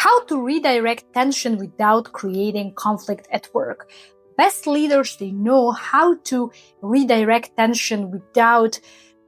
How to redirect tension without creating conflict at work. Best leaders, they know how to redirect tension without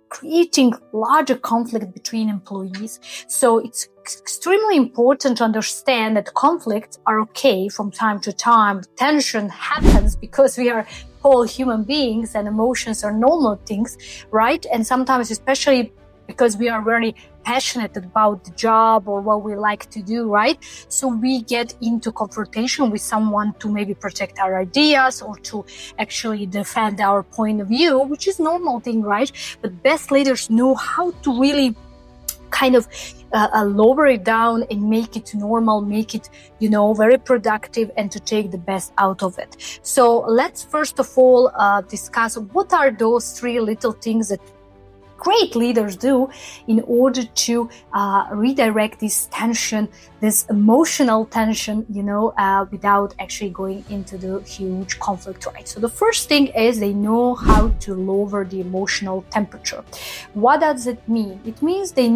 creating larger conflict between employees. So it's extremely important to understand that conflicts are okay from time to time. Tension happens because we are all human beings and emotions are normal things, right? And sometimes, especially because we are very passionate about the job or what we like to do, right? So we get into confrontation with someone to maybe protect our ideas or to actually defend our point of view, which is normal thing, right? But best leaders know how to really kind of lower it down and make it normal, make it, very productive, and to take the best out of it. So let's first of all discuss what are those 3 little things that great leaders do in order to redirect this tension, this emotional tension, without actually going into the huge conflict, right? So the first thing is they know how to lower the emotional temperature. What does it mean? It means they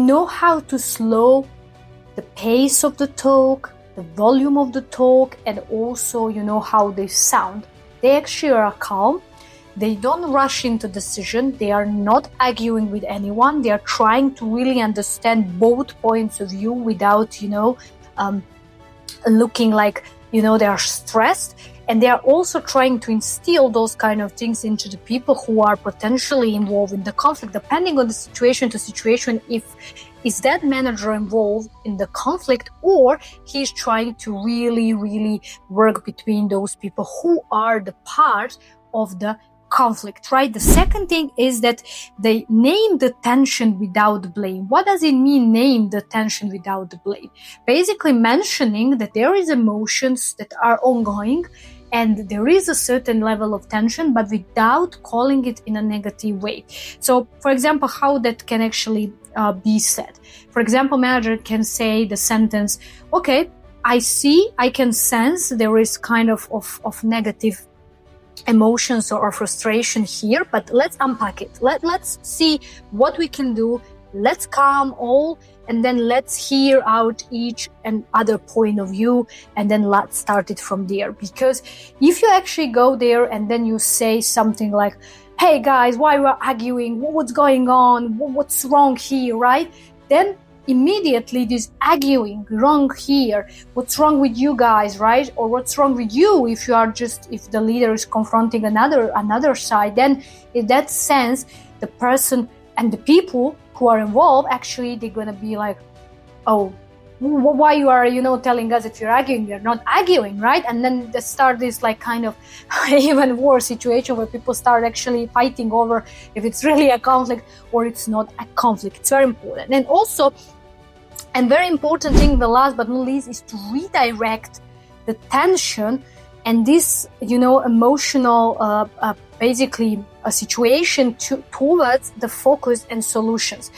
know how to slow the pace of the talk, the volume of the talk, and also, how they sound. They actually are calm. They don't rush into decision. They are not arguing with anyone. They are trying to really understand both points of view without, looking like, they are stressed. And they are also trying to instill those kind of things into the people who are potentially involved in the conflict, depending on the situation to situation, is that manager involved in the conflict or he's trying to really, really work between those people who are the part of the conflict, right? The second thing is that they name the tension without blame. What does it mean, name the tension without the blame? Basically mentioning that there is emotions that are ongoing and there is a certain level of tension, but without calling it in a negative way. So, for example, how that can actually be said. For example, manager can say the sentence, okay, I can sense there is kind of negative emotions or frustration here, but let's unpack it. Let's see what we can do. Let's calm all, and then let's hear out each and other point of view, and then let's start it from there. Because if you actually go there and then you say something like, hey guys, why we're arguing? What's going on? What's wrong here, right? Then immediately this arguing, wrong here, what's wrong with you guys, right? Or what's wrong with you if the leader is confronting another side, then in that sense, the person and the people who are involved, actually, they're going to be like, oh, why you are, telling us that you're arguing? You're not arguing, right? And then they start this like kind of even worse situation where people start actually fighting over if it's really a conflict or it's not a conflict. It's very important. And also, and very important thing, the last but not least, is to redirect the tension and this, emotional, basically a situation towards the focus and solutions.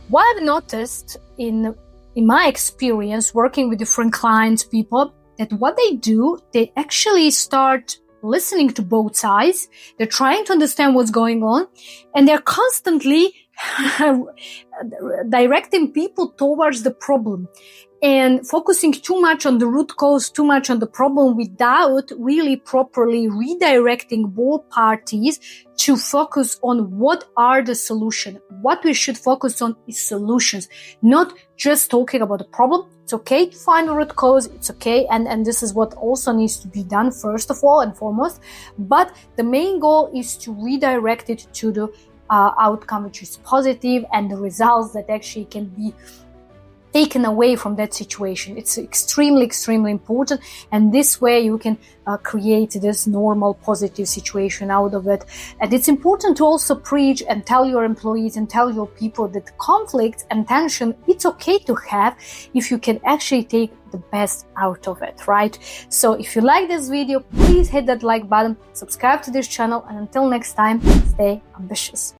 What I've noticed in my experience working with different clients, people, that what they do, they actually start listening to both sides. They're trying to understand what's going on, and they're constantly directing people towards the problem and focusing too much on the root cause, too much on the problem without really properly redirecting both parties to focus on what are the solutions. What we should focus on is solutions, not just talking about the problem. It's okay to find the root cause. It's okay. And this is what also needs to be done first of all and foremost. But the main goal is to redirect it to the outcome which is positive and the results that actually can be taken away from that situation. It's extremely, extremely important. And this way you can create this normal, positive situation out of it. And it's important to also preach and tell your employees and tell your people that conflict and tension, it's okay to have if you can actually take the best out of it, right? So if you like this video, please hit that like button, subscribe to this channel, and until next time, stay ambitious.